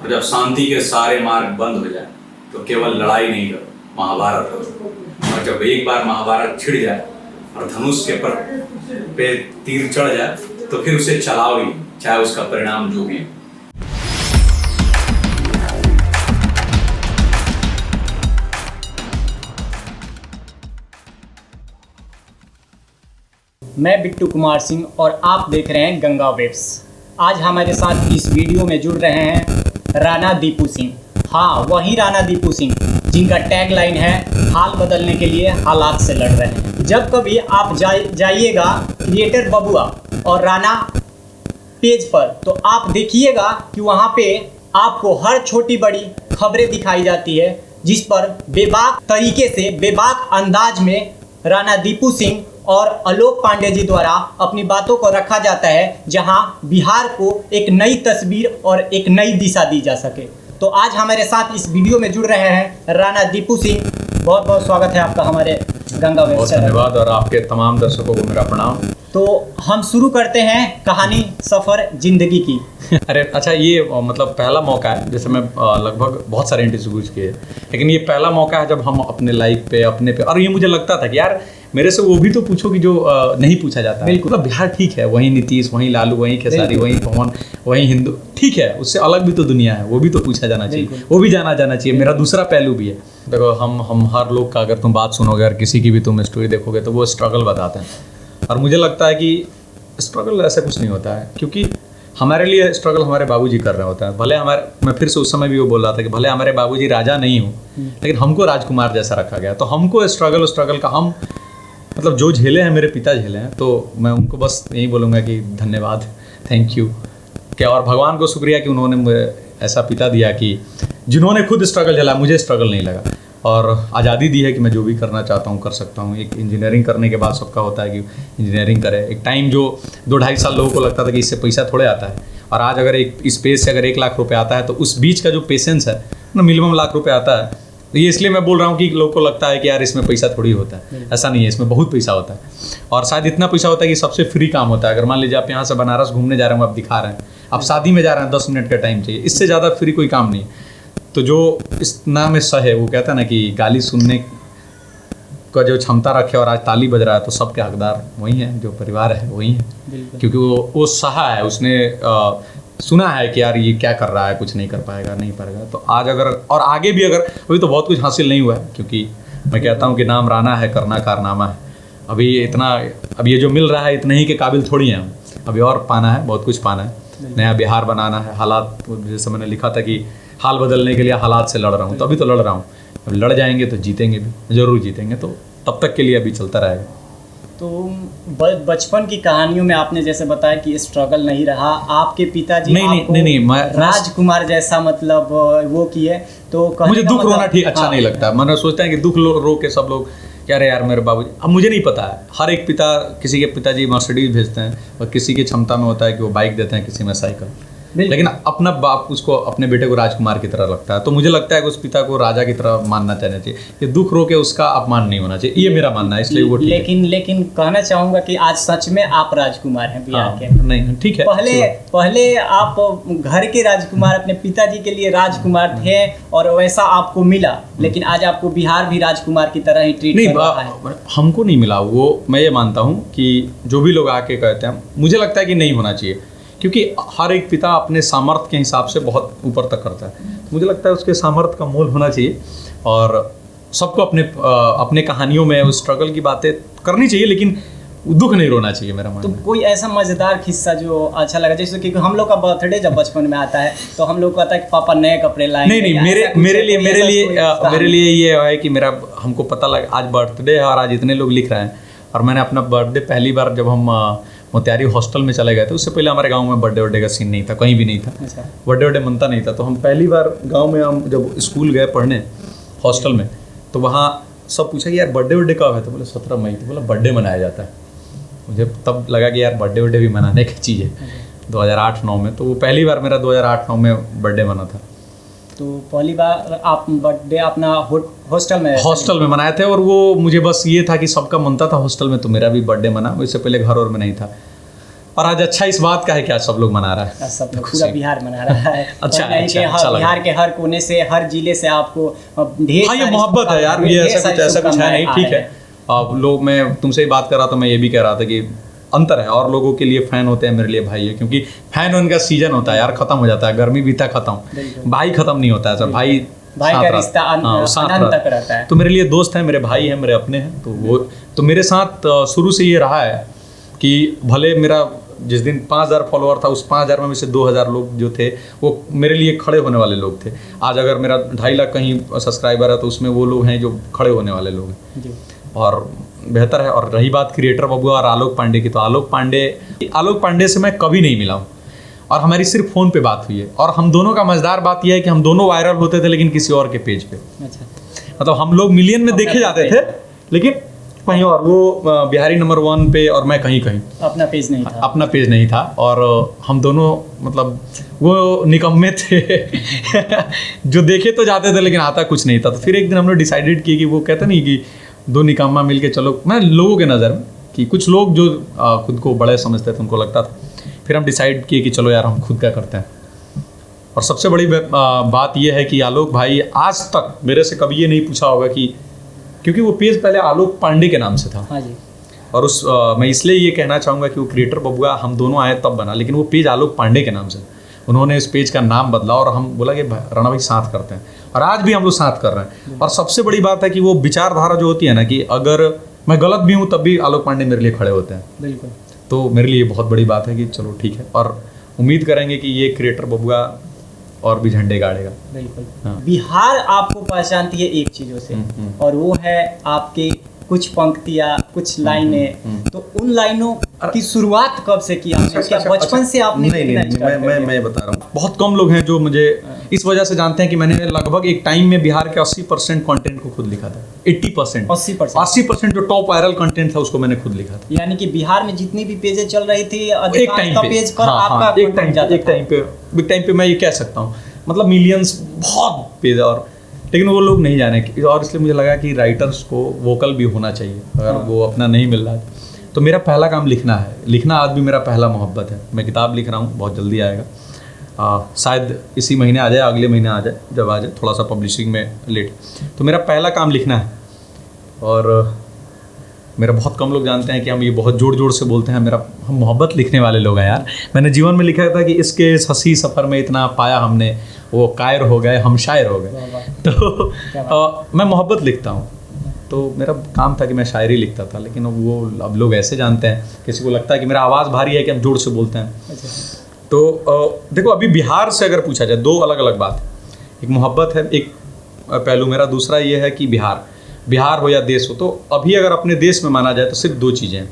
और जब शांति के सारे मार्ग बंद हो जाए तो केवल लड़ाई नहीं करो, महाभारत करो। और जब एक बार महाभारत छिड़ जाए और धनुष के पर पे तीर चढ़ जाए तो फिर उसे चलाओ ही, चाहे उसका परिणाम जो भी हो। मैं बिट्टू कुमार सिंह और आप देख रहे हैं गंगा वेब्स। आज हमारे साथ इस वीडियो में जुड़ रहे हैं राणा दीपू सिंह। हाँ, वही राणा दीपू सिंह जिनका टैग लाइन है हाल बदलने के लिए हालात से लड़ रहे हैं। जब कभी आप जाइएगा क्रिएटर बबुआ और राणा पेज पर तो आप देखिएगा कि वहाँ पे आपको हर छोटी बड़ी खबरें दिखाई जाती है, जिस पर बेबाक तरीके से बेबाक अंदाज में राणा दीपू सिंह और आलोक पांडे जी द्वारा अपनी बातों को रखा जाता है, जहां बिहार को एक नई तस्वीर और एक नई दिशा दी जा सके। तो आज हमारे साथ इस वीडियो में जुड़ रहे हैं राणा दीपू सिंह। बहुत बहुत स्वागत है आपका हमारे गंगा वेब बहुत धन्यवाद और आपके तमाम दर्शकों को मेरा प्रणाम। तो हम शुरू करते हैं कहानी सफ़र जिंदगी की। अरे अच्छा, ये मतलब पहला मौका है, जैसे मैं लगभग बहुत सारे इंटरव्यूज किए, लेकिन ये पहला मौका है जब हम अपने लाइफ पे अपने पे, और ये मुझे लगता था कि यार मेरे से वो भी तो पूछो कि जो नहीं पूछा जाता है। मतलब बिहार ठीक है, वहीं नीतीश, वहीं लालू, वहीं खेसारी, वहीं पवन, वहीं हिंदू, ठीक है, उससे अलग भी तो दुनिया है, वो भी तो पूछा जाना चाहिए, वो भी जाना चाहिए। मेरा दूसरा पहलू भी है। देखो, हम हर लोग का अगर तुम बात सुनोगे, अगर किसी की भी तुम स्टोरी देखोगे तो वो स्ट्रगल बताते हैं, और मुझे लगता है कि स्ट्रगल ऐसा कुछ नहीं होता है, क्योंकि हमारे लिए स्ट्रगल हमारे बाबूजी कर रहे होते हैं। भले हमारे, मैं फिर से उस समय भी वो बोल रहा था कि भले हमारे बाबूजी राजा नहीं हो, लेकिन हमको राजकुमार जैसा रखा गया। तो हमको स्ट्रगल का हम मतलब जो झेले हैं, मेरे पिता झेले हैं, तो मैं उनको बस यही बोलूँगा कि धन्यवाद, थैंक यू क्या, और भगवान को शुक्रिया कि उन्होंने मुझे ऐसा पिता दिया कि जिन्होंने खुद स्ट्रगल झेला, मुझे स्ट्रगल नहीं लगा, और आज़ादी दी है कि मैं जो भी करना चाहता हूँ कर सकता हूँ। एक इंजीनियरिंग करने के बाद सबका होता है कि इंजीनियरिंग करे। एक टाइम जो 2-2.5 साल लोगों को लगता था कि इससे पैसा थोड़े आता है, और आज अगर एक स्पेस से अगर 1 लाख रुपए आता है तो उस बीच का जो पेशेंस है ना, मिनिमम लाख रुपए आता है। तो ये इसलिए मैं बोल रहा हूँ कि लोगों को लगता है कि यार इसमें पैसा थोड़ी होता है, ऐसा नहीं है, इसमें बहुत पैसा होता है, और शायद इतना पैसा होता है कि सबसे फ्री काम होता है। अगर मान लीजिए आप यहाँ से बनारस घूमने जा रहे हैं, आप दिखा रहे हैं, आप शादी में जा रहे हैं, 10 मिनट का टाइम चाहिए, इससे ज़्यादा फ्री कोई काम नहीं। तो जो इस नाम में सह है, वो कहता है ना कि गाली सुनने का जो क्षमता रखे और आज ताली बज रहा है, तो सबके हकदार वही हैं, जो परिवार है वही है, क्योंकि वो सहा है, उसने सुना है कि यार ये क्या कर रहा है, कुछ नहीं कर पाएगा, नहीं पाएगा। तो आज अगर, और आगे भी अगर, अभी तो बहुत कुछ हासिल नहीं हुआ है, क्योंकि मैं कहता हूँ कि नाम राणा है, करना कारनामा है। अभी इतना, अब ये जो मिल रहा है इतने ही के काबिल थोड़ी हैं हम, अभी और पाना है, बहुत कुछ पाना है, नया बिहार बनाना है। हालात, जैसे मैंने लिखा था कि हाल बदलने के लिए हालात से लड़ रहा हूँ, तो अभी तो लड़ रहा हूँ, अब लड़ जाएंगे तो जीतेंगे भी, ज़रूर जीतेंगे। तो तब तक के लिए अभी चलता रहेगा। तो बचपन की कहानियों में आपने जैसे बताया कि स्ट्रगल नहीं रहा, आपके पिताजी नहीं, मैं राजकुमार जैसा मतलब वो किए, तो मुझे दुख रोना ठीक अच्छा नहीं लगता। मैंने सोचता है कि दुख रो के सब लोग क्या रहे यार मेरे बाबूजी। अब मुझे नहीं पता है, हर एक पिता, किसी के पिताजी मर्सिडीज भेजते हैं, और किसी की क्षमता में होता है कि वो बाइक देते हैं, किसी में साइकिल, लेकिन अपना बाप उसको, अपने बेटे को राजकुमार की तरह लगता है। तो मुझे लगता है कि उस पिता को राजा की तरह मानना चाहिए। ये दुख रो के उसका अपमान नहीं होना चाहिए, ये मेरा मानना है, इसलिए वो ठीक है। लेकिन कहना चाहूँगा कि आज सच में आप राजकुमार हैं बिहार के। नहीं, ठीक है। पहले आप घर के राजकुमार, अपने पिताजी के लिए राजकुमार थे, और वैसा आपको मिला, लेकिन आज आपको बिहार भी राजकुमार की तरह ही ट्रीट कर रहा है। हमको नहीं मिला वो, मैं ये मानता हूँ कि जो भी लोग आके कहते हैं, मुझे लगता है कि नहीं होना चाहिए, क्योंकि हर एक पिता अपने सामर्थ्य के हिसाब से बहुत ऊपर तक करता है। तो मुझे लगता है उसके सामर्थ्य का मोल होना चाहिए, और सबको अपने कहानियों में उस स्ट्रगल की बातें करनी चाहिए, लेकिन दुख नहीं रोना चाहिए, मेरा मानना है। तो कोई ऐसा मज़ेदार किस्सा जो अच्छा लगा, जैसे कि हम लोग का बर्थडे जब बचपन में आता है तो हम लोग कहता है कि पापा नए कपड़े लाएंगे। नहीं, मेरे लिए ये है कि मेरा, हमको पता लगा आज बर्थडे है और आज इतने लोग लिख रहे हैं, और मैंने अपना बर्थडे पहली बार जब हम मोतिहारी हॉस्टल में चले गए थे, उससे पहले हमारे गांव में बर्थडे का सीन नहीं था, कहीं भी नहीं था, बर्थडे मनता नहीं था। तो हम पहली बार गांव में, हम जब स्कूल गए पढ़ने हॉस्टल में, तो वहाँ सब पूछा कि यार बर्थडे कब है, तो बोले 17 मई। तो बोला बर्थडे मनाया जाता है। मुझे तब लगा कि यार बर्थडे भी मनाने की चीज़ है। 2008-9 में, तो वो पहली बार मेरा 2008-9 में बर्थडे मना था। तो पहली बार आप बर्थडे अपना हॉस्टल में मनाए थे, और वो मुझे बस ये था कि सबका मनता था हॉस्टल में, तो मेरा भी बर्थडे मना। इससे पहले घर और में नहीं था। और आज अच्छा इस बात का है कि आज सब लोग मना रहा है। सब लोग पूरा बिहार मना रहा है। अच्छा, और नहीं कि अच्छा लगा। बिहार के हर कोने से, हर जिले से आपको ढेर हाँ, ये सारी मोहब्बत है यार, ये ऐसा कुछ है नहीं, ठीक है। आ अब लोग, मैं तुमसे ही बात कर रहा था, मैं ये भी कह रहा था कि अंतर है, और लोगों के लिए फैन होते हैं, मेरे लिए भाई है, क्योंकि फैन उनका सीजन होता है यार, खत्म हो जाता है, गर्मी बीता खत्म, भाई खत्म नहीं होता है सर, भाई का रिश्ता अनंत तक रहता है। तो मेरे लिए दोस्त हैं, मेरे भाई हैं, मेरे अपने हैं, तो वो तो मेरे साथ शुरू से ये रहा है कि भले मेरा जिस दिन 5000 फॉलोअर था, उस 5000 में से 2000 लोग जो थे वो मेरे लिए खड़े होने वाले लोग थे। आज अगर मेरा 2.5 लाख कहीं सब्सक्राइबर है तो उसमें वो लोग हैं जो खड़े होने वाले लोग हैं, और बेहतर है। और रही बात क्रिएटर बबुआ और आलोक पांडे की, तो आलोक पांडे से मैं कभी नहीं मिला हूँ, और हमारी सिर्फ फ़ोन पे बात हुई है। और हम दोनों का मज़ेदार बात यह है कि हम दोनों वायरल होते थे, लेकिन किसी और के पेज पे। अच्छा। मतलब हम लोग मिलियन में देखे जाते थे, लेकिन कहीं और, वो बिहारी नंबर 1 पे और मैं कहीं अपना पेज नहीं था। और हम दोनों मतलब वो निकम्मे थे जो देखे तो जाते थे लेकिन आता कुछ नहीं था। तो फिर एक दिन हमने डिसाइडेड किया कि वो कहते नहीं कि दो निकम्मा मिलके चलो, मैं लोगों के नज़र में कि कुछ लोग जो खुद को बड़े समझते थे उनको लगता था, फिर हम डिसाइड किए कि चलो यार हम खुद क्या करते हैं। और सबसे बड़ी बात यह है कि आलोक भाई आज तक मेरे से कभी ये नहीं पूछा होगा कि, क्योंकि वो पेज पहले आलोक पांडे के नाम से था। हाँ जी। और मैं इसलिए ये कहना चाहूँगा कि वो क्रिएटर बबुआ हम दोनों आए तब बना, लेकिन वो पेज आलोक पांडे के नाम से, उन्होंने इस पेज का नाम बदला और हम बोला कि राणा भाई साथ करते हैं, और आज भी हम लोग साथ कर रहे हैं। और सबसे बड़ी बात है कि वो विचारधारा जो होती है ना, कि अगर मैं गलत भी हूँ तब भी आलोक पांडे मेरे लिए खड़े होते हैं। बिल्कुल। तो मेरे लिए बहुत बड़ी बात है कि चलो ठीक है, और उम्मीद करेंगे कि ये क्रिएटर बबुआ और भी झंडे गाड़ेगा। बिल्कुल। हाँ। बिहार आपको पहचानती है एक चीज़ों से, और वो है आपके कुछ पंक्तियाँ, कुछ लाइनें। तो उन लाइनों की शुरुआत कब से की आपने? क्या बचपन से आपने? नहीं, मैं बता रहा हूँ, बहुत कम लोग हैं जो मुझे इस वजह से जानते हैं कि मैंने लगभग एक टाइम में बिहार के 80% कंटेंट को खुद लिखा था। 80% जो टॉप वायरल कंटेंट था उसको मैंने खुद लिखा था। यानी कि बिहार में जितनी भी पेजें चल रही थी, एक टाइम पे मैं ये कह सकता हूँ, मतलब मिलियंस, बहुत पेज, और लेकिन वो लोग नहीं जाने। और इसलिए मुझे लगा कि राइटर्स को वोकल भी होना चाहिए, अगर वो अपना नहीं मिल रहा है। तो मेरा पहला काम लिखना है, लिखना आज भी मेरा पहला मोहब्बत है। मैं किताब लिख रहा हूँ, बहुत जल्दी आएगा, शायद इसी महीने आ जाए, अगले महीने आ जाए, जब आ जाए, थोड़ा सा पब्लिशिंग में लेट। तो मेरा पहला काम लिखना है, और मेरा बहुत कम लोग जानते हैं कि हम ये बहुत जोर जोर से बोलते हैं, हम मोहब्बत लिखने वाले लोग हैं यार। मैंने जीवन में लिखा था कि इसके इस हंसी सफ़र में इतना पाया हमने, वो कायर हो गए, हम शायर हो गए। तो मैं मोहब्बत लिखता हूँ, तो मेरा काम था कि मैं शायरी लिखता था, लेकिन वो अब लोग ऐसे जानते हैं, किसी को लगता है कि मेरा आवाज़ भारी है कि हम जोर से बोलते हैं। तो देखो, अभी बिहार से अगर पूछा जाए, दो अलग अलग बात है, एक मोहब्बत है, एक पहलू मेरा, दूसरा ये है कि बिहार हो या देश हो। तो अभी अगर अपने देश में माना जाए तो सिर्फ दो चीज़ें हैं,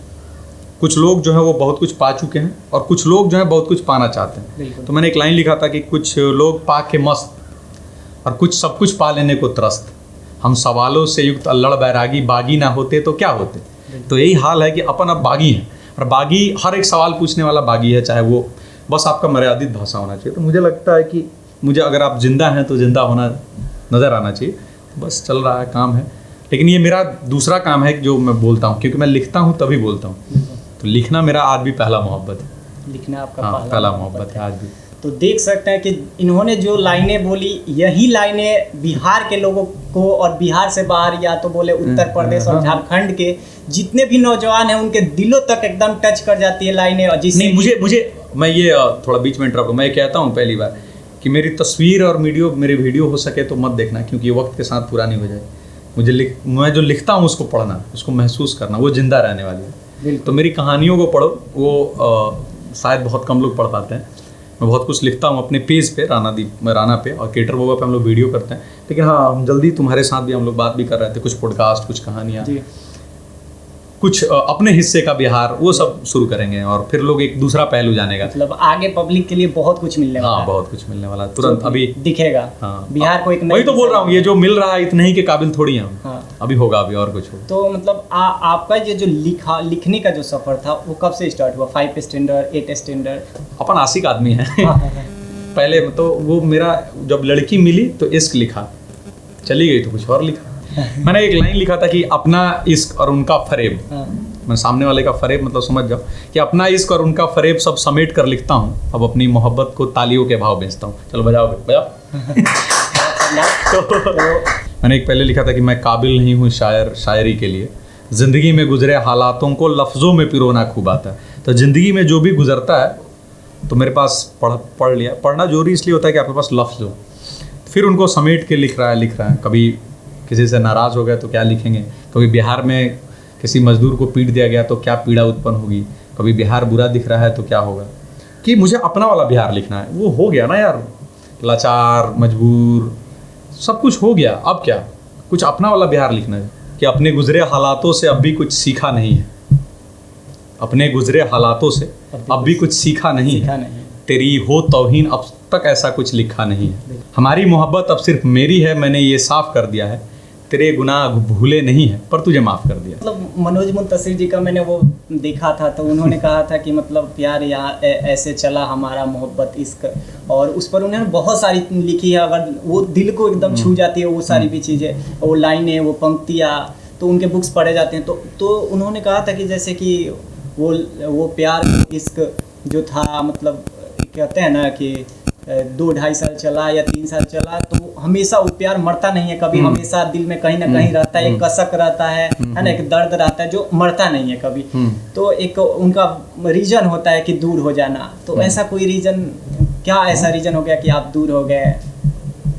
कुछ लोग जो हैं वो बहुत कुछ पा चुके हैं, और कुछ लोग जो हैं बहुत कुछ पाना चाहते हैं। तो मैंने एक लाइन लिखा था कि कुछ लोग पा के मस्त, और कुछ सब कुछ पा लेने को त्रस्त, हम सवालों से युक्त अल्लड़ बैरागी, बागी ना होते तो क्या होते। तो यही हाल है कि अपन अब बागी हैं, और बागी हर एक सवाल पूछने वाला बागी है, चाहे वो, बस आपका मर्यादित भाषा होना चाहिए। तो मुझे लगता है कि मुझे, अगर आप जिंदा हैं तो जिंदा होना नज़र आना चाहिए। बस चल रहा है, काम है। लेकिन ये मेरा दूसरा काम है जो मैं बोलता हूँ, क्योंकि मैं लिखता हूँ तभी बोलता हूँ। तो लिखना मेरा आज भी पहला मोहब्बत है। लिखना आपका पहला मोहब्बत है आज भी। तो देख सकते हैं कि इन्होंने जो लाइनें बोली, यही लाइनें बिहार के लोगों को, और बिहार से बाहर या तो बोले उत्तर प्रदेश और झारखंड के जितने भी नौजवान हैं, उनके दिलों तक एकदम टच कर जाती है लाइनें। और जिससे मुझे मैं ये थोड़ा बीच में इंटरप्ट, मैं कहता हूँ पहली बार कि मेरी तस्वीर और मेरी वीडियो हो सके तो मत देखना, क्योंकि ये वक्त के साथ पुरानी हो जाए। मैं जो लिखता हूँ उसको पढ़ना, उसको महसूस करना, वो जिंदा रहने वाली है। तो मेरी कहानियों को पढ़ो, वो शायद बहुत कम लोग पढ़ पाते हैं। मैं बहुत कुछ लिखता हूँ अपने पेज पे, राना पे, और क्रिएटर बबुआ पे हम लोग वीडियो करते हैं। लेकिन हाँ, हम जल्दी तुम्हारे साथ भी हम लोग बात भी कर रहे थे, कुछ पॉडकास्ट, कुछ कहानियाँ, कुछ अपने हिस्से का बिहार, वो सब शुरू करेंगे, और फिर लोग एक दूसरा पहलू जानेगा। मतलब आगे पब्लिक के लिए बहुत कुछ मिलने वाला है। हाँ, बहुत कुछ मिलने वाला, तुरंत अभी दिखेगा। हाँ, बिहार को एक, वही तो बोल रहा हूँ, ये जो मिल रहा है इतने ही के काबिल थोड़ी हैं। हाँ, अभी होगा, अभी और कुछ होगा। तो मतलब आपका ये जो लिखने का जो सफर था वो कब से स्टार्ट हुआ? 5 स्टैंडर्ड, 8 स्टैंडर्ड? अपन आशिक आदमी है। पहले तो वो मेरा, जब लड़की मिली तो इश्क लिखा, चली गई तो कुछ और लिखा। मैंने एक लाइन लिखा था कि अपना इश्क और उनका फरेब, मैं सामने वाले का फरेब मतलब समझ जाओ कि अपना इश्क और उनका फरेब सब समेट कर लिखता हूँ। अब अपनी मोहब्बत को तालियों के भाव बेचता हूँ। चलो बजाओ बजाओ। तो मैंने एक पहले लिखा था कि मैं काबिल नहीं हूँ शायर शायरी के लिए, ज़िंदगी में गुजरे हालातों को लफ्ज़ों में पिरोना खूब आता है। तो ज़िंदगी में जो भी गुजरता है तो मेरे पास पढ़ लिया। पढ़ना जरूरी इसलिए होता है कि आपके पास लफ्ज़ हो, फिर उनको समेट के लिख रहा है। कभी किसी से नाराज़ हो गया तो क्या लिखेंगे, कभी बिहार में किसी मजदूर को पीट दिया गया तो क्या पीड़ा उत्पन्न होगी, कभी बिहार बुरा दिख रहा है तो क्या होगा, कि मुझे अपना वाला बिहार लिखना है। वो हो गया ना यार, लाचार मजबूर सब कुछ हो गया, अब क्या कुछ अपना वाला बिहार लिखना है कि अपने गुजरे हालातों से अब भी कुछ सीखा नहीं है, अपने गुजरे हालातों से अब भी कुछ सीखा नहीं है, तेरी हो तौहीन अब तक ऐसा कुछ लिखा नहीं है, हमारी मोहब्बत अब सिर्फ मेरी है, मैंने ये साफ कर दिया है, तेरे गुनाह भूले नहीं है पर तुझे माफ़ कर दिया। मतलब मनोज मुंतशिर जी का मैंने वो देखा था तो उन्होंने कहा था कि मतलब प्यार यहाँ ऐसे चला हमारा मोहब्बत इश्क, और उस पर उन्होंने बहुत सारी लिखी है। अगर वो दिल को एकदम छू जाती है वो सारी भी चीज़ें, वो लाइनें, वो पंक्तियाँ, तो उनके बुक्स पढ़े जाते हैं। तो उन्होंने कहा था कि जैसे कि वो प्यार इश्क जो था, मतलब कहते हैं ना कि 2-2.5 साल चला या 3 साल चला, तो हमेशा वो प्यार मरता नहीं है कभी, हमेशा दिल में कहीं ना कहीं रहता है, एक कसक रहता है ना, एक दर्द रहता है जो मरता नहीं है कभी। तो एक उनका रीजन होता है कि दूर हो जाना। तो ऐसा कोई रीजन, क्या ऐसा रीजन हो गया कि आप दूर हो गए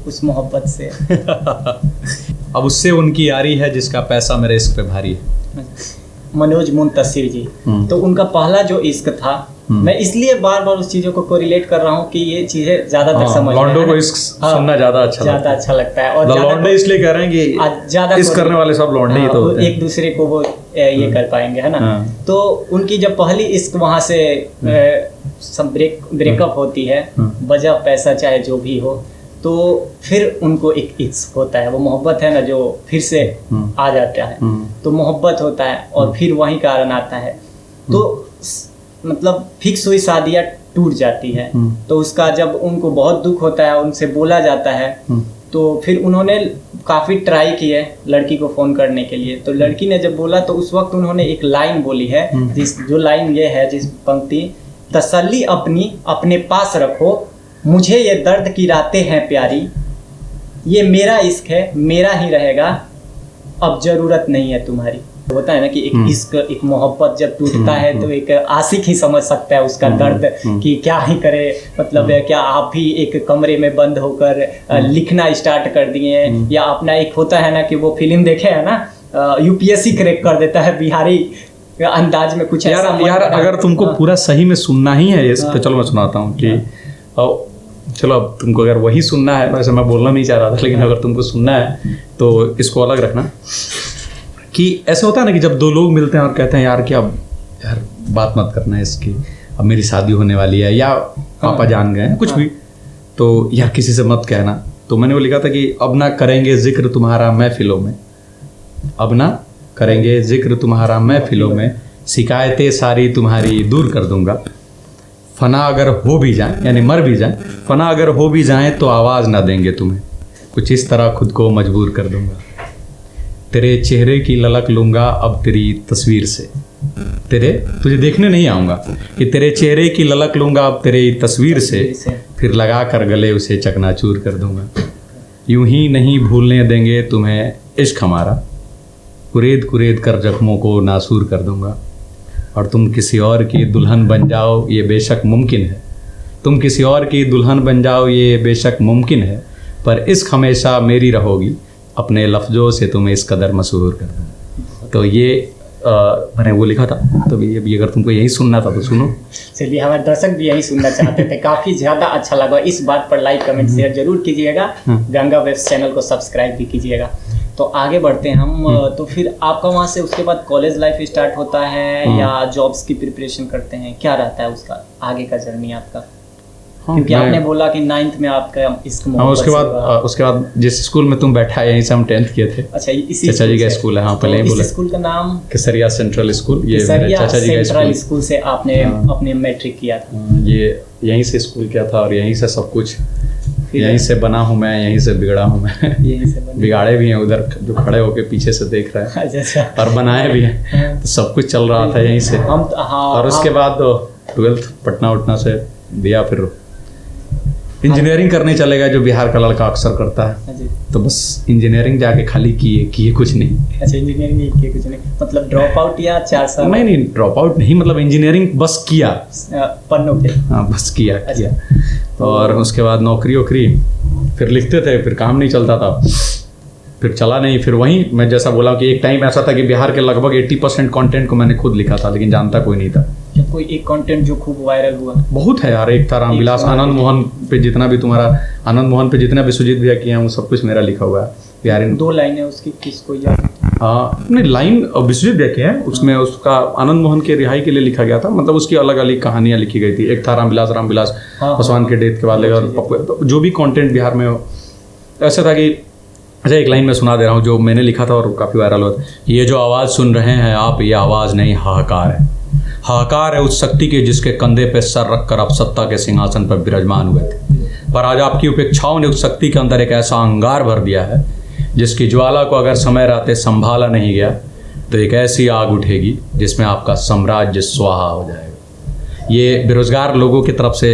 उस मोहब्बत से? अब उससे उनकी यारी है जिसका पैसा मेरे इश्क पे भारी है। मनोज मुंतशिर जी, तो उनका पहला जो इश्क था, मैं इसलिए बार बार उस चीज़ों को कोरिलेट कर रहा हूँ कि ये चीज़ें ज़्यादातर समझ लॉन्डो को इश्क सुनना ज़्यादा अच्छा लगता है। और लॉन्डे इसलिए कह रहे हैं कि ज़्यादा इश्क करने वाले सब लॉन्डे ही तो होते हैं, एक दूसरे को वो ये कर पाएंगे, है ना। तो उनकी जब पहली इश्क वहाँ से ब्रेकअप होती है, वजह पैसा चाहे जो भी हो, तो फिर उनको एक इश्क होता है, वो मोहब्बत है ना जो फिर से आ जाता है, तो मोहब्बत होता है और फिर वही कारण आता है। तो मतलब फिक्स हुई शादियाँ टूट जाती है, तो उसका जब उनको बहुत दुख होता है, उनसे बोला जाता है, तो फिर उन्होंने काफ़ी ट्राई किए लड़की को फ़ोन करने के लिए। तो लड़की ने जब बोला तो उस वक्त उन्होंने एक लाइन बोली है, जो लाइन ये है, जिस पंक्ति, तसल्ली अपनी अपने पास रखो, मुझे ये दर्द की रातें हैं प्यारी, ये मेरा इश्क है, मेरा ही रहेगा, अब ज़रूरत नहीं है तुम्हारी। होता है ना कि एक इश्क, एक मोहब्बत जब टूटता है तो एक आशिक ही समझ सकता है उसका दर्द कि क्या ही करे। मतलब क्या आप भी एक कमरे में बंद होकर लिखना स्टार्ट कर दिए, या अपना एक होता है ना कि वो फिल्म देखे है ना, UPSC क्रैक कर देता है बिहारी अंदाज में कुछ यार अगर तुमको पूरा सही में सुनना ही है तो चलो मैं सुनाता हूँ कि चलो अब तुमको अगर वही सुनना है, वैसे मैं बोलना नहीं चाह रहा था, लेकिन अगर तुमको सुनना है तो इसको अलग रखना। कि ऐसा होता है ना कि जब दो लोग मिलते हैं और कहते हैं यार कि अब यार बात मत करना है इसकी, अब मेरी शादी होने वाली है, या पापा जान गए हैं कुछ भी, तो यार किसी से मत कहना। तो मैंने वो लिखा था कि अब ना करेंगे जिक्र तुम्हारा महफिलों में, अब ना करेंगे जिक्र तुम्हारा महफिलों में, शिकायतें सारी तुम्हारी दूर कर दूंगा, फना अगर हो भी जाए यानी मर भी जाए, फना अगर हो भी जाए तो आवाज़ ना देंगे तुम्हें, कुछ इस तरह खुद को मजबूर कर दूंगा, तेरे चेहरे की ललक लूँगा अब तेरी तस्वीर से, तुझे देखने नहीं आऊँगा, कि तेरे चेहरे की ललक लूँगा अब तेरी तस्वीर से, फिर लगा कर गले उसे चकनाचूर कर दूंगा, यूं ही नहीं भूलने देंगे तुम्हें इश्क हमारा, कुरेद कुरेद कर जख्मों को नासूर कर दूंगा, और तुम किसी और की दुल्हन बन जाओ ये बेशक मुमकिन है, तुम किसी और की दुल्हन बन जाओ ये बेशक मुमकिन है, पर इश्क हमेशा मेरी रहोगी, अपने लफ्ज़ों से तुम्हें इस कदर मशहूर कर दूँ। तो ये मैंने वो लिखा था। तो भी अगर तुमको यही सुनना था तो सुनो। चलिए, हमारे दर्शक भी यही सुनना चाहते थे, काफ़ी ज़्यादा अच्छा लगा। इस बात पर लाइक कमेंट शेयर जरूर कीजिएगा, गंगा वेब्स चैनल को सब्सक्राइब भी कीजिएगा। तो आगे बढ़ते हैं हम। तो फिर आपका वहाँ से उसके बाद कॉलेज लाइफ स्टार्ट होता है या जॉब्स की प्रिपरेशन करते हैं, क्या रहता है उसका आगे का जर्नी आपका? क्योंकि आपने बोला कि 9th में आपका इसक मोहब्बत उसके बाद जिस स्कूल में तुम बैठा है यहीं से हम 10th किए थे। अच्छा, इसी चाचा जी का स्कूल है। हाँ, पहले ही बोला। स्कूल का नाम केसरिया सेंट्रल स्कूल। ये चाचा जी का सेंट्रल स्कूल से आपने अपने मैट्रिक किया था। ये यहीं से स्कूल किया था और यहीं से सब कुछ यहीं से बना हूँ मैं, यहीं से बिगड़ा हूँ मैं। यहीं से बने। बिगाड़े भी हैं उधर जो खड़े होके पीछे से देख रहे हैं, अच्छा और बनाए भी हैं, तो सब कुछ चल रहा था यहीं से। हम हाँ और उसके बाद 12th पटना उटना से दिया, फिर इंजीनियरिंग करने चले गए, जो बिहार का लड़का अक्सर करता है। जी। तो बस इंजीनियरिंग जाके खाली किए कुछ नहीं। अच्छा इंजीनियरिंग किए कुछ नहीं, मतलब ड्रॉप आउट या 4 साल? नहीं ड्रॉप आउट नहीं, मतलब इंजीनियरिंग बस किया, पन्नों पे। हाँ बस किया। और उसके बाद नौकरी वोकरी, फिर लिखते थे, फिर काम नहीं चलता था, फिर चला नहीं। फिर वहीं मैं जैसा बोला कि एक टाइम ऐसा था कि बिहार के लगभग 80% कंटेंट को मैंने खुद लिखा था, लेकिन जानता कोई नहीं था। क्या कोई एक कंटेंट जो खूब वायरल हुआ? बहुत है यार, एक था रामविलास, आनंद मोहन पे जितना भी तुम्हारा, आनंद मोहन पे जितना भी सुजीत भैया किए हैं वो सब कुछ मेरा लिखा हुआ है। यार 2 लाइनें उसकी किसको याद? हाँ नहीं, लाइन विश्वजीत भैया की है, उसमें उसका आनंद मोहन के रिहाई के लिए लिखा गया था, मतलब उसकी अलग अलग कहानियाँ लिखी गई थी। एक था रामविलास पासवान के डेथ के बाद लेगा, तो जो भी कंटेंट बिहार में हो, ऐसा था कि अच्छा एक लाइन में सुना दे रहा हूँ जो मैंने लिखा था और काफ़ी वायरल हुआ था। ये जो आवाज़ सुन रहे हैं आप, ये आवाज़ नहीं, हाहाकार है। हाहाकार है उस शक्ति के जिसके कंधे पे सर रखकर आप सत्ता के सिंहासन पर विराजमान हुए थे, पर आज आपकी उपेक्षाओं ने उस शक्ति के अंदर एक ऐसा अंगार भर दिया है जिसकी ज्वाला को अगर समय रहते संभाला नहीं गया तो एक ऐसी आग उठेगी जिसमें आपका साम्राज्य स्वाहा हो जाएगा। ये बेरोजगार लोगों की तरफ से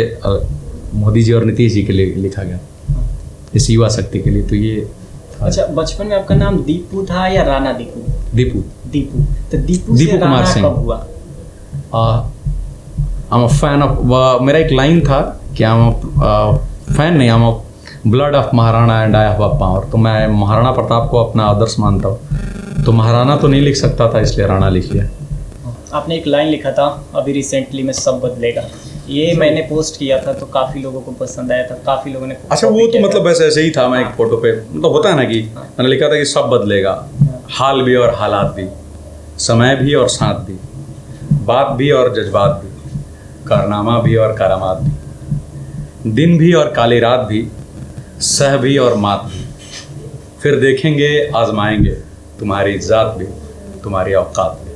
मोदी जी और नीतीश जी के लिए लिखा गया, इस युवा शक्ति के लिए। तो ये अच्छा, बचपन में आपका नाम दीपू था या राणा दीपू? दीपू। दीपू, तो दीपू कुमार सिंह कब हुआ? I'm a fan of, मेरा एक लाइन था कि फैन नहीं, I'm a blood of Maharana and I have a power. तो मैं महाराणा प्रताप को अपना आदर्श मानता हूँ, तो महाराणा तो नहीं लिख सकता था, इसलिए राणा लिख लिया। आपने एक लाइन लिखा था अभी रिसेंटली में, सब बदलेगा, ये मैंने पोस्ट किया था तो काफ़ी लोगों को पसंद आया था, काफ़ी लोगों ने। अच्छा वो तो मतलब ऐसे ही था, मैं एक फोटो पे मतलब होता है ना कि मैंने लिखा था कि सब बदलेगा, हाल भी और हालात भी, समय भी और साथ भी, बात भी और जज्बात भी, कारनामा भी और करामात भी, दिन भी और काली रात भी, सह भी और मात भी, फिर देखेंगे आजमाएंगे तुम्हारी जात भी, तुम्हारी औकात भी।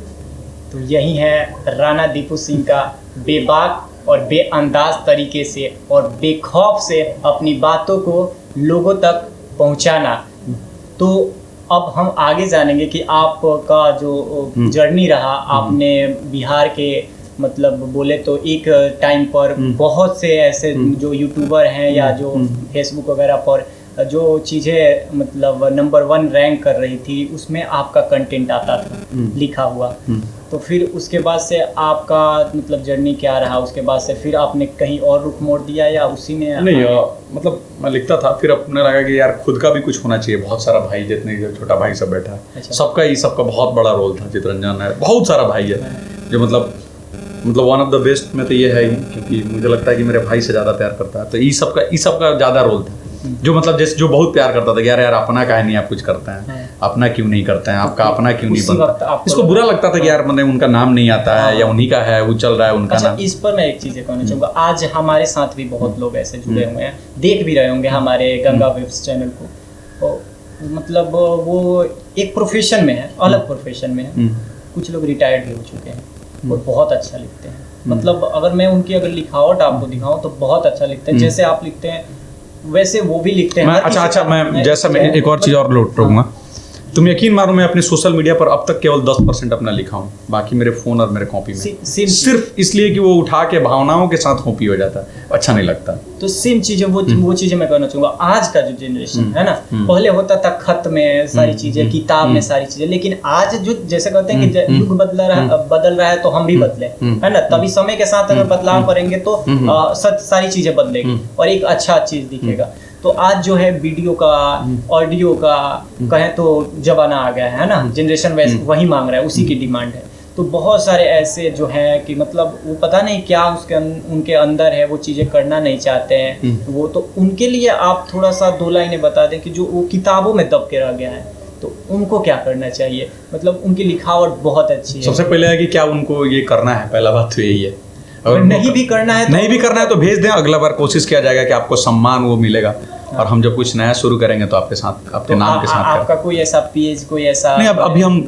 तो यही है राणा दीपू सिंह का बेबाक और बेअंदाज तरीके से और बेखौफ से अपनी बातों को लोगों तक पहुंचाना। तो अब हम आगे जानेंगे कि आपका जो जर्नी रहा, आपने बिहार के मतलब बोले तो एक टाइम पर बहुत से ऐसे जो यूट्यूबर हैं या जो फेसबुक वगैरह पर जो चीज़ें मतलब नंबर 1 रैंक कर रही थी, उसमें आपका कंटेंट आता था लिखा हुआ। तो फिर उसके बाद से आपका मतलब जर्नी क्या रहा? उसके बाद से फिर आपने कहीं और रुख मोड़ दिया या उसी में? नहीं मतलब मैं लिखता था, फिर अपने लगा कि यार खुद का भी कुछ होना चाहिए। बहुत सारा भाई, जितने छोटा भाई सब बैठा है, अच्छा। सबका बहुत बड़ा रोल था। चितरंजन है, बहुत सारा भाई है जो मतलब वन ऑफ द बेस्ट में तो ये है ही, क्योंकि मुझे लगता है कि मेरे भाई से ज़्यादा प्यार करता है, तो ये सबका ज़्यादा रोल था। जो मतलब जैसे जो बहुत प्यार करता था कि यार अपना काहे नहीं आप कुछ करते हैं, अपना क्यों नहीं करते हैं, आपका अपना क्यों नहीं बनता। इसको बुरा लगता था कि यार मतलब उनका नाम नहीं आता है या उन्हीं का है वो चल रहा है उनका नाम। इस पर मैं एक चीज़ कहना चाहूँगा, आज हमारे साथ भी बहुत लोग ऐसे जुड़े हुए हैं, देख भी रहे होंगे हमारे गंगा वेब्स चैनल को। मतलब वो एक प्रोफेशन में है, अलग प्रोफेशन में है। कुछ लोग रिटायर्ड भी हो चुके हैं और बहुत अच्छा लिखते हैं। मतलब अगर मैं उनकी अगर लिखावट आपको दिखाऊं तो बहुत अच्छा लिखते हैं। जैसे आप लिखते हैं वैसे वो भी लिखते हैं। अच्छा मैं एक और चीज़ और लौट रहूँगा। तुम यकीन मानो मैं अपने सोशल मीडिया पर अब तक केवल 10% अपना लिखा हूँ, बाकी मेरे फ़ोन और मेरे कॉपी में सिर्फ इसलिए कि वो उठा के भावनाओं के साथ कॉपी हो जाता है, अच्छा नहीं लगता। तो सेम चीज़ें वो चीज़ें मैं कहना चाहूँगा। आज का जो जनरेशन है ना, पहले होता था खत में सारी चीज़ें, किताब में सारी चीज़ें, लेकिन आज जो जैसे कहते हैं कि युग बदल रहा है तो हम भी बदले, है ना। तभी समय के साथ अगर बदलाव करेंगे तो सारी चीज़ें बदलेगी और एक अच्छा चीज़ दिखेगा। तो आज जो है वीडियो का, ऑडियो का कहें तो जमाना आ गया है ना, जनरेशन वही मांग रहा है, उसी की डिमांड है। तो बहुत सारे ऐसे जो हैं कि मतलब वो पता नहीं क्या उनके अंदर है, वो चीज़ें करना नहीं चाहते हैं वो। तो उनके लिए आप थोड़ा सा 2 लाइनें बता दें कि जो वो किताबों में दब के रह गया है, तो उनको क्या करना चाहिए? मतलब उनकी लिखावट बहुत अच्छी है। सबसे पहले है कि क्या उनको ये करना है, पहला बात तो यही है। अगर नहीं भी करना है तो भेज दें, अगला बार कोशिश किया जाएगा कि आपको सम्मान वो मिलेगा। और हम जब कुछ नया शुरू करेंगे तो आपके साथ, आपके नाम के साथ आपका कोई ऐसा पेज, कोई ऐसा नहीं, अब अभी हम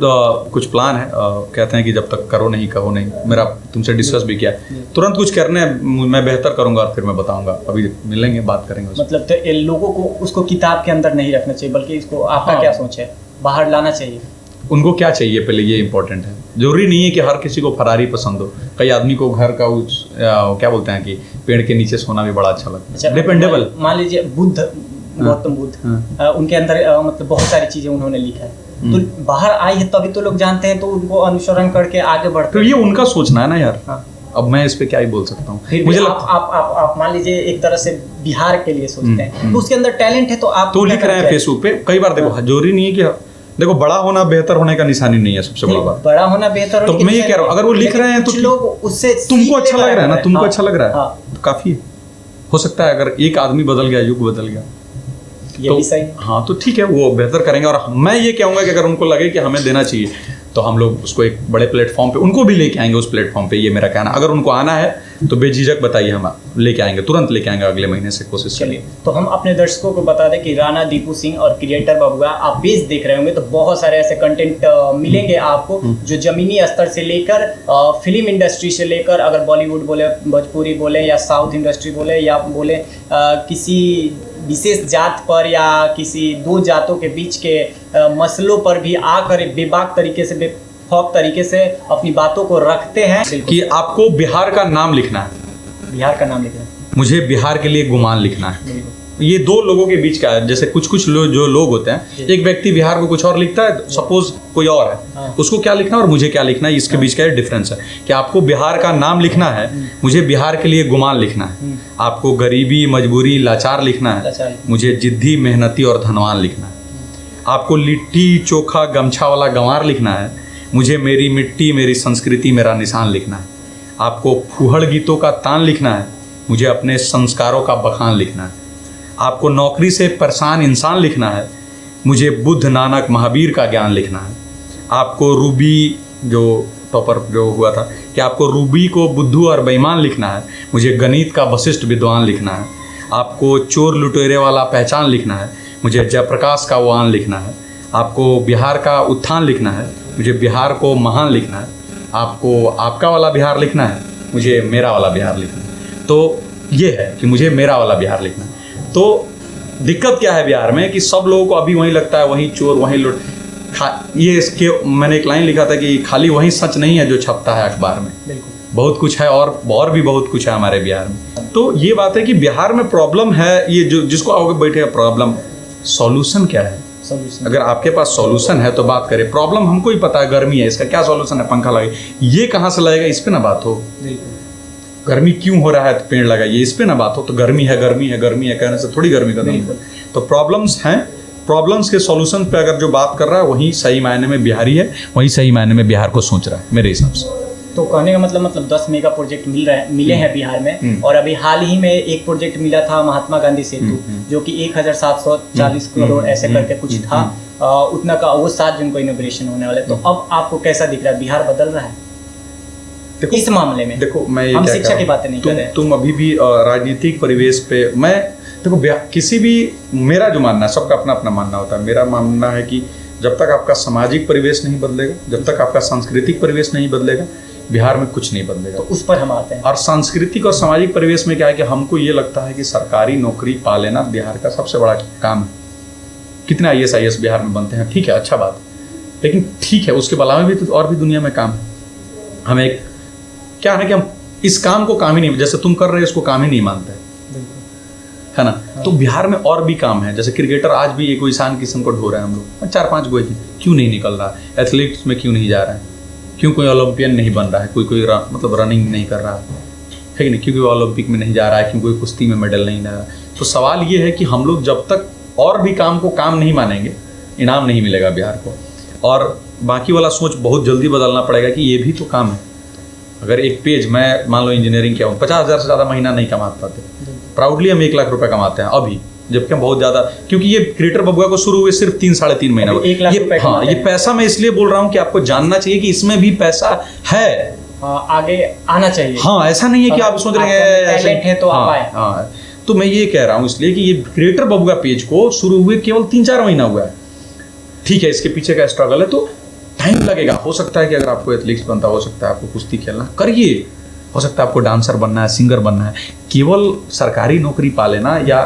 कुछ प्लान है, कहते हैं कि जब तक करो नहीं कहो नहीं, मेरा तुमसे डिस्कस भी किया, तुरंत कुछ करने मैं बेहतर करूंगा और फिर मैं बताऊंगा, अभी मिलेंगे बात करेंगे उसमें। मतलब तो लोगों को उसको किताब के अंदर नहीं रखना चाहिए, बल्कि इसको आपका क्या सोच है, बाहर लाना चाहिए? उनको क्या चाहिए पहले, ये इंपॉर्टेंट है। जरूरी नहीं है कि हर किसी को फरारी पसंद हो, कई आदमी को घर का क्या बोलते हैं कि पेड़ के नीचे सोना भी बड़ा अच्छा लगता है, डिपेंडेबल। मान लीजिए बुद्ध, गौतम बुद्ध, उनके अंदर मतलब बहुत सारी चीजें उन्होंने लिखा है, तो बाहर आई है तभी तो लोग जानते हैं, तो उनको अनुसरण करके आगे बढ़ते तो ये उनका सोचना है ना यार। अब मैं इस पे क्या ही बोल सकता हूँ। मुझे आप मान लीजिए एक तरह से बिहार के लिए सोचते हैं, तो उसके अंदर टैलेंट है, तो आप तो लिख रहे हैं फेसबुक पे। कई बार देखो, जरूरी नहीं है कि देखो बड़ा होना बेहतर होने का निशानी नहीं है, सबसे बड़ा बात बड़ा होना बेहतर। तो मैं ये कह रहा हूँ, अगर वो लिख रहे हैं तो लोग उससे तुमको अच्छा लग रहा है ना, तुमको अच्छा लग रहा है तो काफी है। हो सकता है अगर एक आदमी बदल गया, युग बदल गया, ये भी सही। हाँ तो ठीक है, वो बेहतर करेंगे। और मैं ये कहूँगा कि अगर उनको लगे कि हमें देना चाहिए, तो हम लोग उसको एक बड़े प्लेटफॉर्म पे उनको भी लेके आएंगे, उस प्लेटफॉर्म पे। ये मेरा कहना, अगर उनको आना है तो बेझिझक बताइए, हम लेके आएंगे, तुरंत लेके आएंगे, अगले महीने से कोशिश करिए। तो हम अपने दर्शकों को बता दें कि राणा दीपू सिंह और क्रिएटर बबुआ, आप पेज देख रहे होंगे तो बहुत सारे ऐसे कंटेंट मिलेंगे आपको, जो जमीनी स्तर से लेकर फिल्म इंडस्ट्री से लेकर, अगर बॉलीवुड बोले, भोजपुरी बोले, या साउथ इंडस्ट्री बोले, या बोले किसी विशेष जात पर या किसी दो जातों के बीच के मसलों पर भी आकर बेबाक तरीके से, बेखौफ तरीके से अपनी बातों को रखते हैं। कि आपको बिहार का नाम लिखना है, बिहार का नाम लिखना है, मुझे बिहार के लिए गुमान लिखना है। ये दो लोगों के बीच का है। जैसे कुछ जो लोग होते हैं, एक व्यक्ति बिहार को कुछ और लिखता है, सपोज कोई और है, उसको क्या लिखना है और मुझे क्या लिखना है, इसके बीच का डिफरेंस है कि आपको बिहार का नाम लिखना है, मुझे बिहार के लिए गुमान लिखना है। आपको गरीबी, मजबूरी, लाचार लिखना है, मुझे जिद्दी, मेहनती और धनवान लिखना है। आपको लिट्टी चोखा गमछा वाला गंवार लिखना है, मुझे मेरी मिट्टी, मेरी संस्कृति, मेरा निशान लिखना है। आपको फूहड़ गीतों का तान लिखना है, मुझे अपने संस्कारों का बखान लिखना है। आपको नौकरी से परेशान इंसान लिखना है, मुझे बुद्ध, नानक, महावीर का ज्ञान लिखना है। आपको रूबी, जो टॉपर जो हुआ था, कि आपको रूबी को बुद्धू और बेईमान लिखना है, मुझे गणित का वशिष्ठ विद्वान लिखना है। आपको चोर लुटेरे वाला पहचान लिखना है, मुझे जयप्रकाश का वान लिखना है। आपको बिहार का उत्थान लिखना है, मुझे बिहार को महान लिखना है। आपको आपका वाला बिहार लिखना है, मुझे मेरा वाला बिहार लिखना है। तो ये है कि मुझे मेरा वाला बिहार लिखना है। तो दिक्कत क्या है बिहार में कि सब लोगों को अभी वही लगता है, वही चोर, वही लुट। ये इसके मैंने एक लाइन लिखा था कि खाली वही सच नहीं है जो छपता है अखबार में, बहुत कुछ है और भी बहुत कुछ है हमारे बिहार में। तो ये बात है कि बिहार में प्रॉब्लम है, ये जो जिसको आओगे बैठे प्रॉब्लम, सॉल्यूशन क्या है? अगर आपके पास सॉल्यूशन है तो बात करें। प्रॉब्लम हमको ही पता है, गर्मी है, इसका क्या सॉल्यूशन है? पंखा लगे, ये कहाँ से लगेगा, इस पे ना बात हो। गर्मी क्यों हो रहा है तो पेड़ लगाइए, इस पे ना बात हो। तो गर्मी है गर्मी है गर्मी है कहने से थोड़ी गर्मी खत्म है। तो प्रॉब्लम्स हैं, प्रॉब्लम्स के सॉल्यूशन पे अगर जो बात कर रहा है वही सही मायने में बिहारी है, वही सही मायने में बिहार को सोच रहा है मेरे हिसाब से। तो कहने का मतलब 10 मेगा प्रोजेक्ट मिले हैं बिहार में, और अभी हाल ही में एक प्रोजेक्ट मिला था महात्मा गांधी सेतु, जो कि 1740 करोड़ ऐसे करके कुछ था, उतना का वो 7 जून को इनॉग्रेशन होने वाला है। तो अब आपको कैसा दिख रहा है, बिहार बदल रहा है इस मामले में? देखो, मैं हम शिक्षा की बातें नहीं कर रहे हैं, तुम अभी भी राजनीतिक परिवेश पे, मैं देखो किसी भी, मेरा जो मानना है, सबका अपना अपना मानना होता है। मेरा मानना है कि जब तक आपका सामाजिक परिवेश नहीं बदलेगा, जब तक आपका सांस्कृतिक परिवेश नहीं बदलेगा, बिहार में कुछ नहीं बदलेगा। तो उस पर हम आते हैं। और सांस्कृतिक और सामाजिक परिवेश में क्या है कि हमको ये लगता है कि सरकारी नौकरी पा लेना बिहार का सबसे बड़ा काम है। कितने IAS बिहार में बनते हैं, ठीक है, अच्छा बात, लेकिन ठीक है, उसके अलावा भी तो और भी दुनिया में काम है। हमें क्या है कि हम इस काम को काम ही नहीं, जैसे तुम कर रहे हो इसको काम ही नहीं मानते, है ना? तो बिहार में और भी काम है। जैसे क्रिकेटर आज भी एक ईशान किशन को ढो रहे हैं हम लोग, 4-5 गो क्यों नहीं निकल रहा है? एथलीट्स में क्यों नहीं जा रहा है? क्यों कोई ओलंपियन नहीं बन रहा है? कोई मतलब रनिंग नहीं कर रहा है कि नहीं? क्यों कोई ओलंपिक में नहीं जा रहा है? क्यों कोई कुश्ती में मेडल नहीं ला रहा है? तो सवाल ये है कि हम लोग जब तक और भी काम को काम नहीं मानेंगे, इनाम नहीं मिलेगा बिहार को। और बाकी वाला सोच बहुत जल्दी बदलना पड़ेगा कि ये भी तो काम है। अगर एक पेज, मैं मान लो इंजीनियरिंग किया हूँ, 50,000 से ज़्यादा महीना नहीं कमा पाते, प्राउडली हम 1 लाख रुपए कमाते हैं अभी, जबकि हम बहुत ज़्यादा, क्योंकि ये क्रिएटर बबुआ को शुरू हुए सिर्फ 3-3.5 महीना। 1 लाख रुपए। हाँ, ये पैसा मैं इसलिए बोल रहा हूँ कि आपको जानना चाहिए कि इसमें भी पैसा है, आगे आना चाहिए। हाँ, ऐसा नहीं है कि आप सोच रहे हैं टैलेंट है तो आप आए। हाँ, तो मैं ये कह रहा हूँ इसलिए कि ये क्रिएटर बबुआ पेज को शुरू हुए केवल 3-4 महीना हुआ है। ठीक है, इसके पीछे का स्ट्रगल है, तो टाइम लगेगा। हो सकता है कि अगर आपको एथलीट्स बनता, हो सकता है आपको कुश्ती खेलना, करिए। हो सकता है आपको डांसर बनना है, सिंगर बनना है। केवल सरकारी नौकरी पा लेना या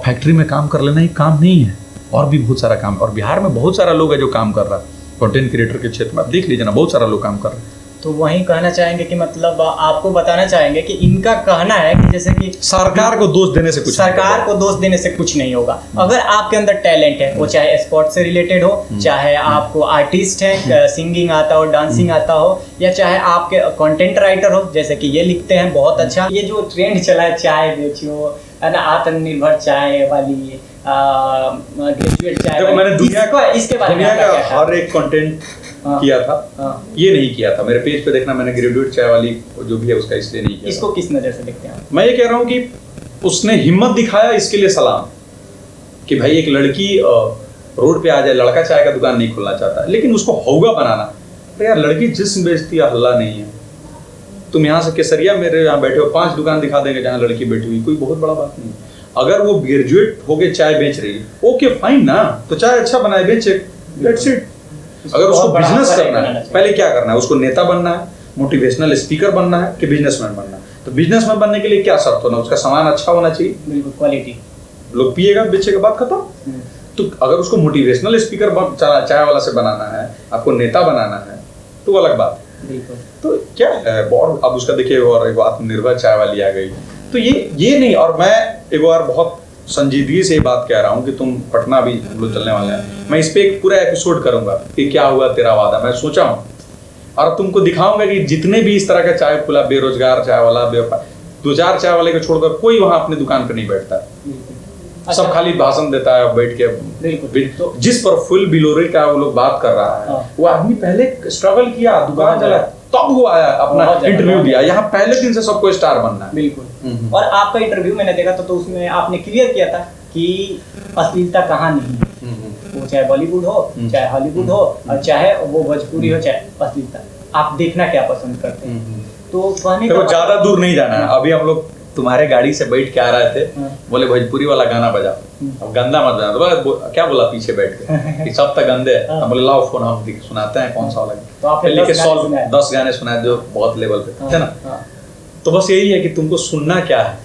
फैक्ट्री में काम कर लेना ही काम नहीं है, और भी बहुत सारा काम है। और बिहार में बहुत सारा लोग है जो काम कर रहा है कंटेंट क्रिएटर के क्षेत्र में। आप देख लीजिए ना, बहुत सारा लोग काम कर रहे हैं। तो वही कहना चाहेंगे कि मतलब आपको बताना चाहेंगे कि इनका कहना है कि जैसे कि सरकार को दोष देने से कुछ सरकार को दोष देने से कुछ नहीं होगा। अगर आपके अंदर टैलेंट है, वो चाहे स्पोर्ट्स से रिलेटेड हो, चाहे आपको आर्टिस्ट है, सिंगिंग आता हो, डांसिंग आता हो, या चाहे आपके कंटेंट राइटर हो, जैसे कि ये लिखते हैं बहुत अच्छा। ये जो ट्रेंड चला है चाय बेचो, है ना, आत्मनिर्भर चाय वाली, ग्रेजुएट चाय, देखो मैंने इसके बारे में हर एक कंटेंट किया था, ये नहीं किया था। मेरे पेज पे देखना, मैंने ग्रेजुएट चाय वाली जो भी है उसका इसलिए नहीं किया। इसको किस नजर से देखते हैं? मैं ये कह रहा हूँ कि उसने हिम्मत दिखाया, इसके लिए सलाम। कि भाई एक लड़की रोड पे आ जाए, लड़का चाय का दुकान नहीं खोलना चाहता लेकिन उसको हौगा बनाना। तो यार लड़की जिस्म बेचती है, हल्ला नहीं है। तुम यहाँ से केसरिया मेरे यहाँ बैठे हो, 5 दुकान दिखा देंगे जहाँ लड़की बैठी हुई, कोई बहुत बड़ा बात नहीं। अगर वो ग्रेजुएट होके चाय बेच रही है, ओके फाइन ना, तो चाय अच्छा बनाए, बेचे, लेट्स इट। अगर उसको बिजनेस करना है, पहले क्या करना है? उसको नेता बनना है, मोटिवेशनल स्पीकर बनना है, कि बिजनेसमैन बनना है? तो बिजनेसमैन बनने के लिए क्या शर्त होना? उसका सामान अच्छा होना चाहिए, बिल्कुल क्वालिटी, लोग पिएगा बेचेगा, बात खत्म। तो अगर उसको मोटिवेशनल स्पीकर चाय वाला से बनाना है, आपको नेता बनाना है, तो अलग बात है। तो क्या है, और अब उसका देखिए, और एक आत्मनिर्भर चाय वाली आ गई, तो ये नहीं। और मैं एक बार बहुत संजीदगी से ये बात कह रहा हूँ कि तुम पटना भी हम लोग चलने वाले हैं, मैं इस पे एक पूरा एपिसोड करूंगा कि क्या हुआ तेरा वादा। मैं सोचा हूँ और तुमको दिखाऊंगा कि जितने भी इस तरह का चाय खुला, बेरोजगार चाय वाला, 2-4 चाय वाले को छोड़कर कोई वहां अपनी दुकान पे नहीं बैठता, सब खाली भाषण देता है बैठ के। तो जिस पर फुल बिलोरी का वो लोग बात कर रहा है, वो आदमी पहले स्ट्रगल किया, दुकान चला, तब वो आया, अपना इंटरव्यू दिया। यहाँ पहले दिन से सबको स्टार बनना है। बिल्कुल। और आपका इंटरव्यू मैंने देखा तो उसमें आपने क्लियर किया था कि अश्लीलता कहाँ नहीं है, वो चाहे बॉलीवुड हो, चाहे हॉलीवुड हो, और चाहे वो भोजपुरी हो, चाहे अश्लीलता, आप देखना क्या पसंद करते हैं। तो ज्यादा दूर नहीं जाना है। अभी हम लोग तुम्हारे गाड़ी से बैठ के आ रहे थे, बोले भोजपुरी वाला गाना बजाओ, अब गंदा मत बजाओ। तो क्या बोला पीछे बैठ के कि सब तक गंदे है। हम बोले लाओ फोन, हम सुनाते हैं कौन सा वाला। तो आपने 10 गाने सुनाए जो बहुत लेवल पे थे ना। तो बस यही है कि तुमको सुनना क्या है,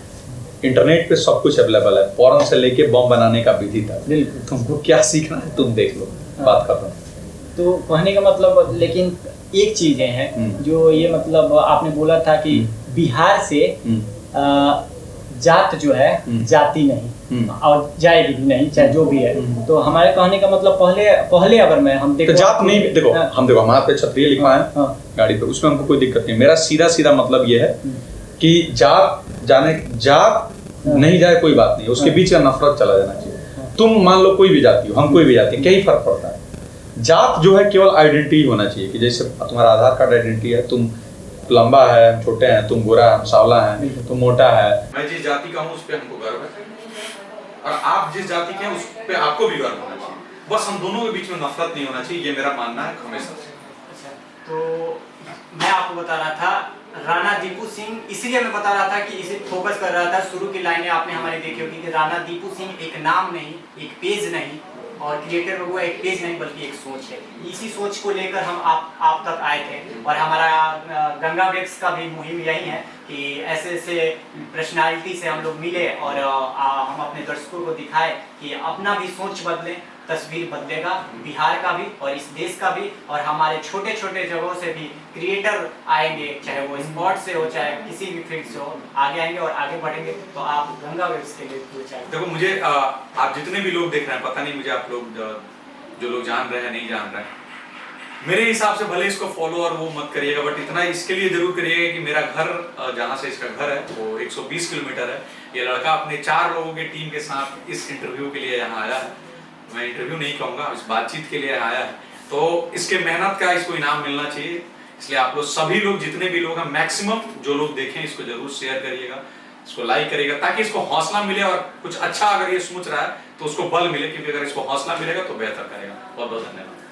इंटरनेट पे सब कुछ अवेलेबल है, पॉर्न से लेके बम बनाने का विधि तक। तुमको क्या सीखना है तुम देख लो, बात खत्म। तो कहने का मतलब, लेकिन एक चीजें हैं जो ये मतलब आपने बोला था कि बिहार से जात जो है जाति नहीं और जाएगी भी नहीं, चाहे जो भी है। तो हमारे कहने का मतलब पहले अगर हम देखो, तो जात नहीं, देखो हम देखो हमारे पे क्षत्रिय लिखा है गाड़ी पे, उसमें हमको कोई दिक्कत नहीं। मेरा सीधा मतलब ये है कि जात नहीं जाए कोई बात नहीं, उसके बीच का नफरत चला जाना चाहिए। तुम मान लो कोई भी जाति हो, हम कोई भी जाति, क्या ही फर्क पड़ता है। जात जो है केवल आइडेंटिटी होना चाहिए, कि जैसे तुम्हारा आधार कार्ड आइडेंटिटी है, तुम लंबा है, हम छोटे हैं, तुम गोरा है, हम सांवला है, तुम मोटा है। मैं जिस जाति का हूँ उस पे हमको गर्व है, और आप जिस जाति के हैं उस पे आपको भी गर्व होना चाहिए। बस हम दोनों के बीच में नफरत नहीं होना चाहिए, ये मेरा मानना है हमेशा से। तो मैं आपको बता रहा था राणा दीपू सिंह, इसलिए मैं बता रहा था कि इसे फोकस कर रहा था। शुरू की लाइनें आपने हमारी देखी होगी कि राणा दीपू सिंह एक नाम नहीं, एक पेज नहीं, और क्रिएटर बबुआ एक पेज नहीं बल्कि एक सोच है। इसी सोच को लेकर हम आप तक आए थे, और हमारा गंगा वेब्स का भी मुहिम यही है कि ऐसे पर्सनालिटी से हम लोग मिले और हम अपने दर्शकों को दिखाए कि अपना भी सोच बदले, तस्वीर बदलेगा बिहार का भी और इस देश का भी। और हमारे छोटे छोटे जगहों से भी क्रिएटर आएंगे, चाहे वो स्पोर्ट से हो, चाहे किसी भी फील्ड से हो, आगे आएंगे और आगे बढ़ेंगे। तो आप गंगा वेब्स के लिए कुछ चाहिए? देखो मुझे आप जितने भी लोग देख रहे हैं, पता नहीं मुझे आप लोग जो लोग जान रहे हैं नहीं जान रहे हैं, मेरे हिसाब से भले इसको फॉलो और वो मत करिएगा, बट इतना इसके लिए जरूर करिएगा कि मेरा घर जहाँ से इसका घर है वो 120 किलोमीटर है। ये लड़का अपने 4 लोगों के टीम के साथ इस इंटरव्यू के लिए यहाँ आया है। मैं इंटरव्यू नहीं कहूँगा, इस बातचीत के लिए आया है, तो इसके मेहनत का इसको इनाम मिलना चाहिए। इसलिए आप लोग सभी लोग जितने भी लोग हैं, मैक्सिमम जो लोग देखें इसको जरूर शेयर करिएगा, इसको लाइक करिएगा, ताकि इसको हौसला मिले और कुछ अच्छा अगर ये सोच रहा है तो उसको बल मिले, क्योंकि अगर इसको हौसला मिलेगा तो बेहतर करेगा। बहुत बहुत धन्यवाद।